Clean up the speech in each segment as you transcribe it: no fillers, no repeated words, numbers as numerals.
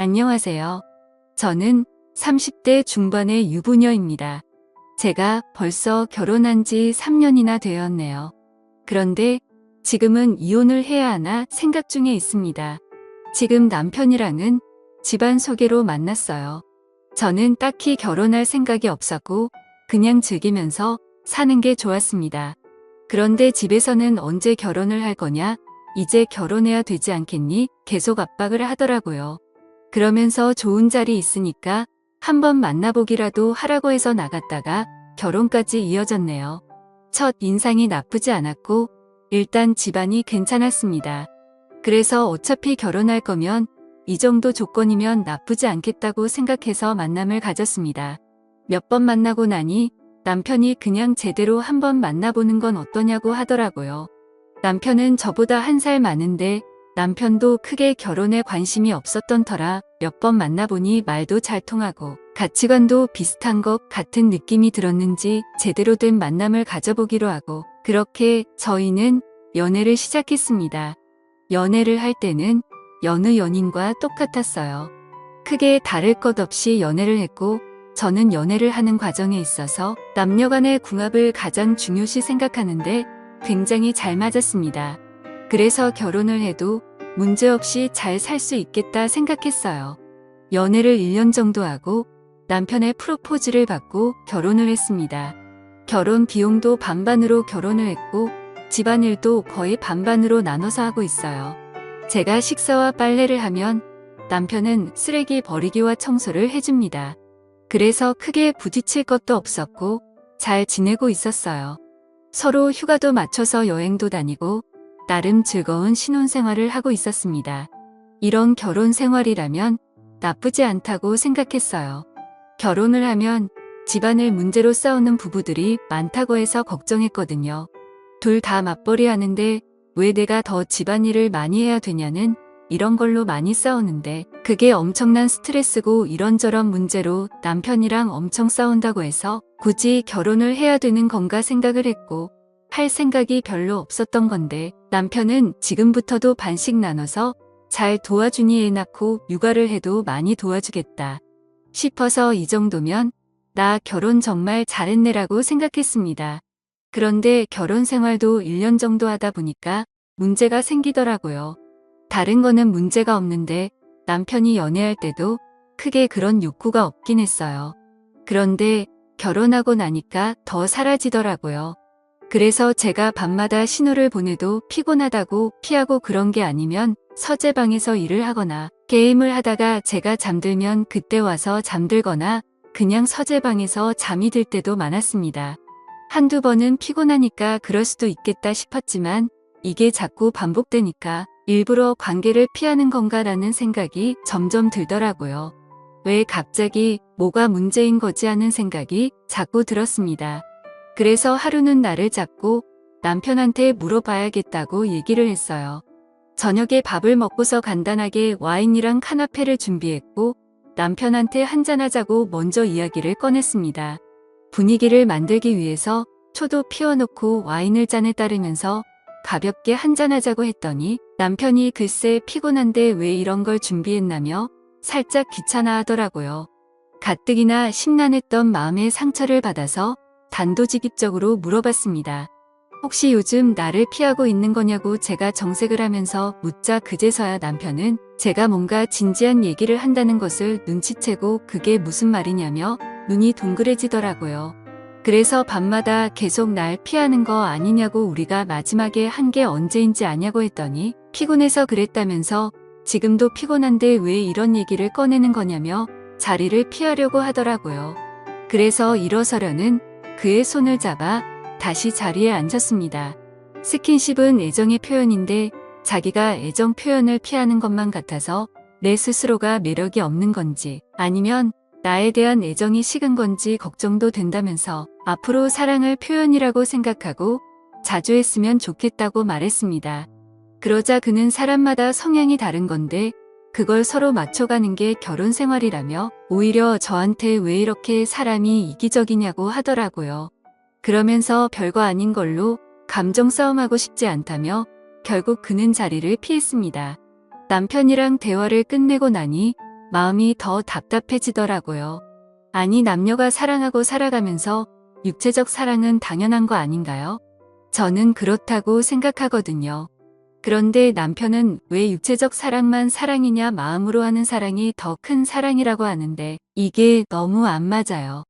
안녕하세요. 저는 30대 중반의 유부녀입니다. 제가 벌써 결혼한 지 3년이나 되었네요. 그런데 지금은 이혼을 해야 하나 생각 중에 있습니다. 지금 남편이랑은 집안 소개로 만났어요. 저는 딱히 결혼할 생각이 없었고 그냥 즐기면서 사는 게 좋았습니다. 그런데 집에서는 언제 결혼을 할 거냐? 이제 결혼해야 되지 않겠니? 계속 압박을 하더라고요. 그러면서 좋은 자리 있으니까 한번 만나보기라도 하라고 해서 나갔다가 결혼까지 이어졌네요. 첫 인상이 나쁘지 않았고 일단 집안이 괜찮았습니다. 그래서 어차피 결혼할 거면 이 정도 조건이면 나쁘지 않겠다고 생각해서 만남을 가졌습니다. 몇 번 만나고 나니 남편이 그냥 제대로 한번 만나보는 건 어떠냐고 하더라고요. 남편은 저보다 1살 많은데 남편도 크게 결혼에 관심이 없었던 터라 몇 번 만나보니 말도 잘 통하고 가치관도 비슷한 것 같은 느낌이 들었는지 제대로 된 만남을 가져보기로 하고 그렇게 저희는 연애를 시작했습니다. 연애를 할 때는 여느 연인과 똑같았어요. 크게 다를 것 없이 연애를 했고 저는 연애를 하는 과정에 있어서 남녀 간의 궁합을 가장 중요시 생각하는데 굉장히 잘 맞았습니다. 그래서 결혼을 해도 문제없이 잘 살 수 있겠다 생각했어요. 연애를 1년 정도 하고 남편의 프로포즈를 받고 결혼을 했습니다. 결혼 비용도 반반으로 결혼을 했고 집안일도 거의 반반으로 나눠서 하고 있어요. 제가 식사와 빨래를 하면 남편은 쓰레기 버리기와 청소를 해줍니다. 그래서 크게 부딪힐 것도 없었고 잘 지내고 있었어요. 서로 휴가도 맞춰서 여행도 다니고 나름 즐거운 신혼생활을 하고 있었습니다. 이런 결혼 생활이라면 나쁘지 않다고 생각했어요. 결혼을 하면 집안일 문제로 싸우는 부부들이 많다고 해서 걱정했거든요. 둘 다 맞벌이 하는데 왜 내가 더 집안일을 많이 해야 되냐는 이런 걸로 많이 싸우는데 그게 엄청난 스트레스고 이런저런 문제로 남편이랑 엄청 싸운다고 해서 굳이 결혼을 해야 되는 건가 생각을 했고 할 생각이 별로 없었던 건데 남편은 지금부터도 반씩 나눠서 잘 도와주니 애 낳고 육아를 해도 많이 도와주겠다 싶어서 이 정도면 나 결혼 정말 잘했네라고 생각했습니다. 그런데 결혼 생활도 1년 정도 하다 보니까 문제가 생기더라고요. 다른 거는 문제가 없는데 남편이 연애할 때도 크게 그런 욕구가 없긴 했어요. 그런데 결혼하고 나니까 더 사라지더라고요. 그래서 제가 밤마다 신호를 보내도 피곤하다고 피하고 그런 게 아니면 서재방에서 일을 하거나 게임을 하다가 제가 잠들면 그때 와서 잠들거나 그냥 서재방에서 잠이 들 때도 많았습니다. 한두 번은 피곤하니까 그럴 수도 있겠다 싶었지만 이게 자꾸 반복되니까 일부러 관계를 피하는 건가라는 생각이 점점 들더라고요. 왜 갑자기 뭐가 문제인 거지 하는 생각이 자꾸 들었습니다. 그래서 하루는 나를 잡고 남편한테 물어봐야겠다고 얘기를 했어요. 저녁에 밥을 먹고서 간단하게 와인이랑 카나페를 준비했고 남편한테 한잔하자고 먼저 이야기를 꺼냈습니다. 분위기를 만들기 위해서 초도 피워놓고 와인을 잔에 따르면서 가볍게 한잔하자고 했더니 남편이 글쎄 피곤한데 왜 이런 걸 준비했나며 살짝 귀찮아하더라고요. 가뜩이나 심란했던 마음의 상처를 받아서 단도직입적으로 물어봤습니다. 혹시 요즘 나를 피하고 있는 거냐고 제가 정색을 하면서 묻자 그제서야 남편은 제가 뭔가 진지한 얘기를 한다는 것을 눈치채고 그게 무슨 말이냐며 눈이 동그래지더라고요. 그래서 밤마다 계속 날 피하는 거 아니냐고 우리가 마지막에 한 게 언제인지 아냐고 했더니 피곤해서 그랬다면서 지금도 피곤한데 왜 이런 얘기를 꺼내는 거냐며 자리를 피하려고 하더라고요. 그래서 일어서려는 그의 손을 잡아 다시 자리에 앉았습니다. 스킨십은 애정의 표현인데 자기가 애정 표현을 피하는 것만 같아서 내 스스로가 매력이 없는 건지 아니면 나에 대한 애정이 식은 건지 걱정도 된다면서 앞으로 사랑을 표현이라고 생각하고 자주 했으면 좋겠다고 말했습니다. 그러자 그는 사람마다 성향이 다른 건데 그걸 서로 맞춰가는 게 결혼 생활이라며 오히려 저한테 왜 이렇게 사람이 이기적이냐고 하더라고요. 그러면서 별거 아닌 걸로 감정 싸움하고 싶지 않다며 결국 그는 자리를 피했습니다. 남편이랑 대화를 끝내고 나니 마음이 더 답답해지더라고요. 아니, 남녀가 사랑하고 살아가면서 육체적 사랑은 당연한 거 아닌가요? 저는 그렇다고 생각하거든요. 그런데 남편은 왜 육체적 사랑만 사랑이냐, 마음으로 하는 사랑이 더 큰 사랑이라고 하는데 이게 너무 안 맞아요.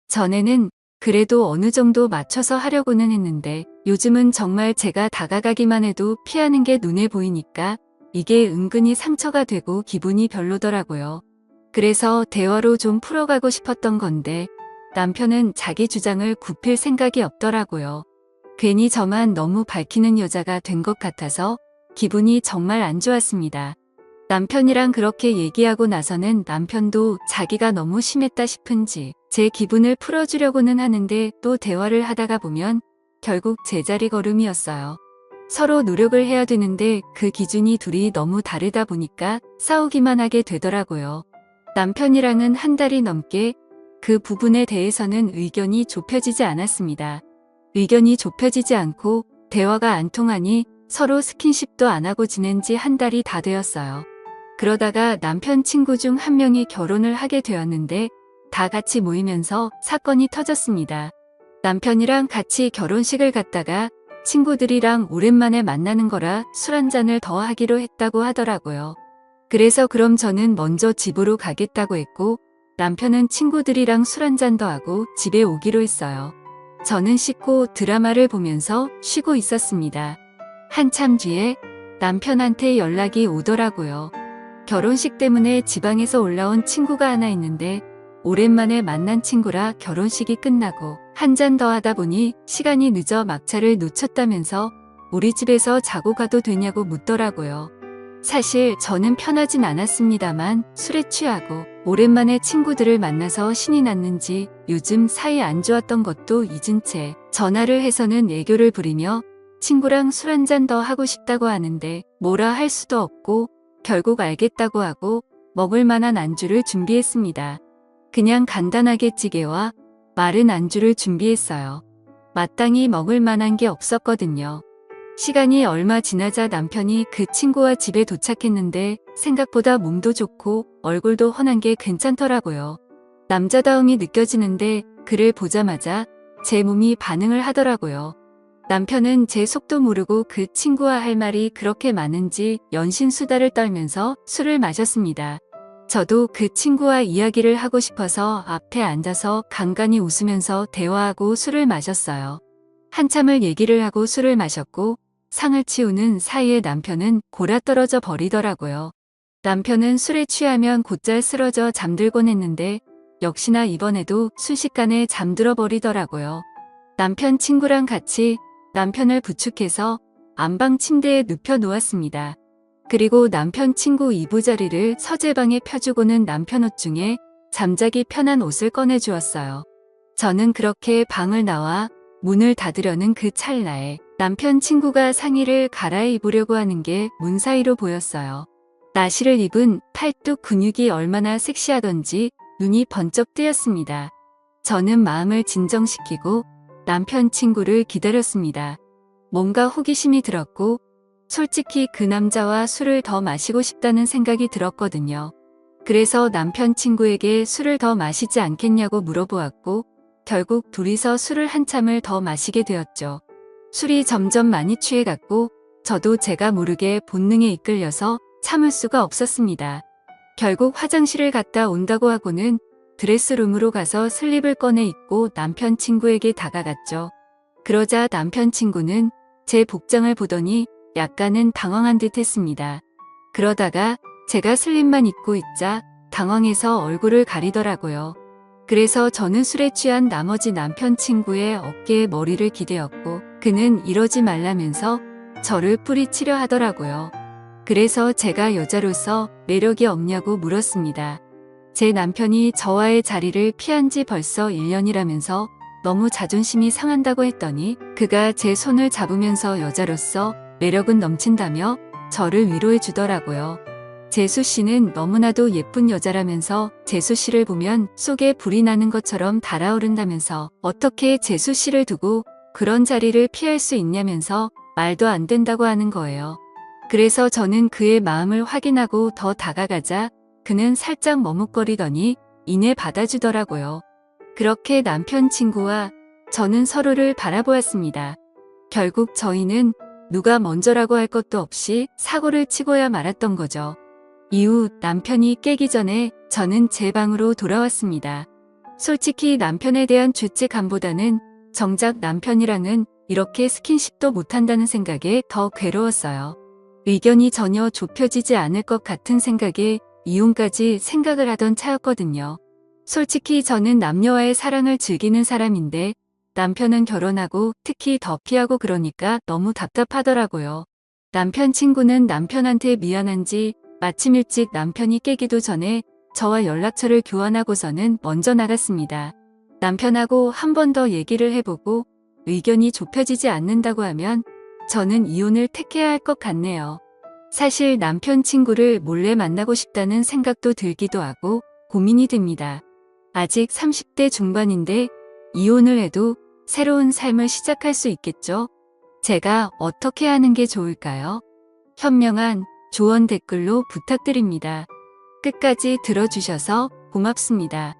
전에는 그래도 어느 정도 맞춰서 하려고는 했는데 요즘은 정말 제가 다가가기만 해도 피하는 게 눈에 보이니까 이게 은근히 상처가 되고 기분이 별로더라고요. 그래서 대화로 좀 풀어가고 싶었던 건데 남편은 자기 주장을 굽힐 생각이 없더라고요. 괜히 저만 너무 밝히는 여자가 된 것 같아서 기분이 정말 안 좋았습니다. 남편이랑 그렇게 얘기하고 나서는 남편도 자기가 너무 심했다 싶은지 제 기분을 풀어주려고는 하는데 또 대화를 하다가 보면 결국 제자리 걸음이었어요. 서로 노력을 해야 되는데 그 기준이 둘이 너무 다르다 보니까 싸우기만 하게 되더라고요. 남편이랑은 한 달이 넘게 그 부분에 대해서는 의견이 좁혀지지 않았습니다. 의견이 좁혀지지 않고 대화가 안 통하니 서로 스킨십도 안 하고 지낸 지 한 달이 다 되었어요. 그러다가 남편 친구 중 한 명이 결혼을 하게 되었는데 다 같이 모이면서 사건이 터졌습니다. 남편이랑 같이 결혼식을 갔다가 친구들이랑 오랜만에 만나는 거라 술 한 잔을 더 하기로 했다고 하더라고요. 그래서 그럼 저는 먼저 집으로 가겠다고 했고 남편은 친구들이랑 술 한 잔 더 하고 집에 오기로 했어요. 저는 씻고 드라마를 보면서 쉬고 있었습니다. 한참 뒤에 남편한테 연락이 오더라고요. 결혼식 때문에 지방에서 올라온 친구가 하나 있는데 오랜만에 만난 친구라 결혼식이 끝나고 한 잔 더 하다 보니 시간이 늦어 막차를 놓쳤다면서 우리 집에서 자고 가도 되냐고 묻더라고요. 사실 저는 편하진 않았습니다만 술에 취하고 오랜만에 친구들을 만나서 신이 났는지 요즘 사이 안 좋았던 것도 잊은 채 전화를 해서는 애교를 부리며 친구랑 술 한 잔 더 하고 싶다고 하는데 뭐라 할 수도 없고 결국 알겠다고 하고 먹을 만한 안주를 준비했습니다. 그냥 간단하게 찌개와 마른 안주를 준비했어요. 마땅히 먹을 만한 게 없었거든요. 시간이 얼마 지나자 남편이 그 친구와 집에 도착했는데 생각보다 몸도 좋고 얼굴도 훤한 게 괜찮더라고요. 남자다움이 느껴지는데 그를 보자마자 제 몸이 반응을 하더라고요. 남편은 제 속도 모르고 그 친구와 할 말이 그렇게 많은지 연신수다를 떨면서 술을 마셨습니다. 저도 그 친구와 이야기를 하고 싶어서 앞에 앉아서 간간히 웃으면서 대화하고 술을 마셨어요. 한참을 얘기를 하고 술을 마셨고 상을 치우는 사이에 남편은 골아떨어져 버리더라고요. 남편은 술에 취하면 곧잘 쓰러져 잠들곤 했는데 역시나 이번에도 순식간에 잠들어 버리더라고요. 남편 친구랑 같이 남편을 부축해서 안방 침대에 눕혀 놓았습니다. 그리고 남편 친구 이부자리를 서재방에 펴주고는 남편 옷 중에 잠자기 편한 옷을 꺼내주었어요. 저는 그렇게 방을 나와 문을 닫으려는 그 찰나에 남편 친구가 상의를 갈아입으려고 하는 게 문 사이로 보였어요. 나시를 입은 팔뚝 근육이 얼마나 섹시하던지 눈이 번쩍 뜨였습니다. 저는 마음을 진정시키고 남편 친구를 기다렸습니다. 뭔가 호기심이 들었고 솔직히 그 남자와 술을 더 마시고 싶다는 생각이 들었거든요. 그래서 남편 친구에게 술을 더 마시지 않겠냐고 물어보았고 결국 둘이서 술을 한참을 더 마시게 되었죠. 술이 점점 많이 취해갔고 저도 제가 모르게 본능에 이끌려서 참을 수가 없었습니다. 결국 화장실을 갔다 온다고 하고는 드레스룸으로 가서 슬립을 꺼내 입고 남편 친구에게 다가갔죠. 그러자 남편 친구는 제 복장을 보더니 약간은 당황한 듯 했습니다. 그러다가 제가 슬립만 입고 있자 당황해서 얼굴을 가리더라고요. 그래서 저는 술에 취한 나머지 남편 친구의 어깨에 머리를 기대었고 그는 이러지 말라면서 저를 뿌리치려 하더라고요. 그래서 제가 여자로서 매력이 없냐고 물었습니다. 제 남편이 저와의 자리를 피한 지 벌써 1년이라면서 너무 자존심이 상한다고 했더니 그가 제 손을 잡으면서 여자로서 매력은 넘친다며 저를 위로해 주더라고요. 재수 씨는 너무나도 예쁜 여자라면서 재수 씨를 보면 속에 불이 나는 것처럼 달아오른다면서 어떻게 재수 씨를 두고 그런 자리를 피할 수 있냐면서 말도 안 된다고 하는 거예요. 그래서 저는 그의 마음을 확인하고 더 다가가자 그는 살짝 머뭇거리더니 이내 받아주더라고요. 그렇게 남편 친구와 저는 서로를 바라보았습니다. 결국 저희는 누가 먼저라고 할 것도 없이 사고를 치고야 말았던 거죠. 이후 남편이 깨기 전에 저는 제 방으로 돌아왔습니다. 솔직히 남편에 대한 죄책감보다는 정작 남편이랑은 이렇게 스킨십도 못한다는 생각에 더 괴로웠어요. 의견이 전혀 좁혀지지 않을 것 같은 생각에 이혼까지 생각을 하던 차였거든요. 솔직히 저는 남녀와의 사랑을 즐기는 사람인데 남편은 결혼하고 특히 더 피하고 그러니까 너무 답답하더라고요. 남편 친구는 남편한테 미안한지 마침 일찍 남편이 깨기도 전에 저와 연락처를 교환하고서는 먼저 나갔습니다. 남편하고 한 번 더 얘기를 해보고 의견이 좁혀지지 않는다고 하면 저는 이혼을 택해야 할 것 같네요. 사실 남편 친구를 몰래 만나고 싶다는 생각도 들기도 하고 고민이 됩니다. 아직 30대 중반인데 이혼을 해도 새로운 삶을 시작할 수 있겠죠? 제가 어떻게 하는 게 좋을까요? 현명한 조언 댓글로 부탁드립니다. 끝까지 들어주셔서 고맙습니다.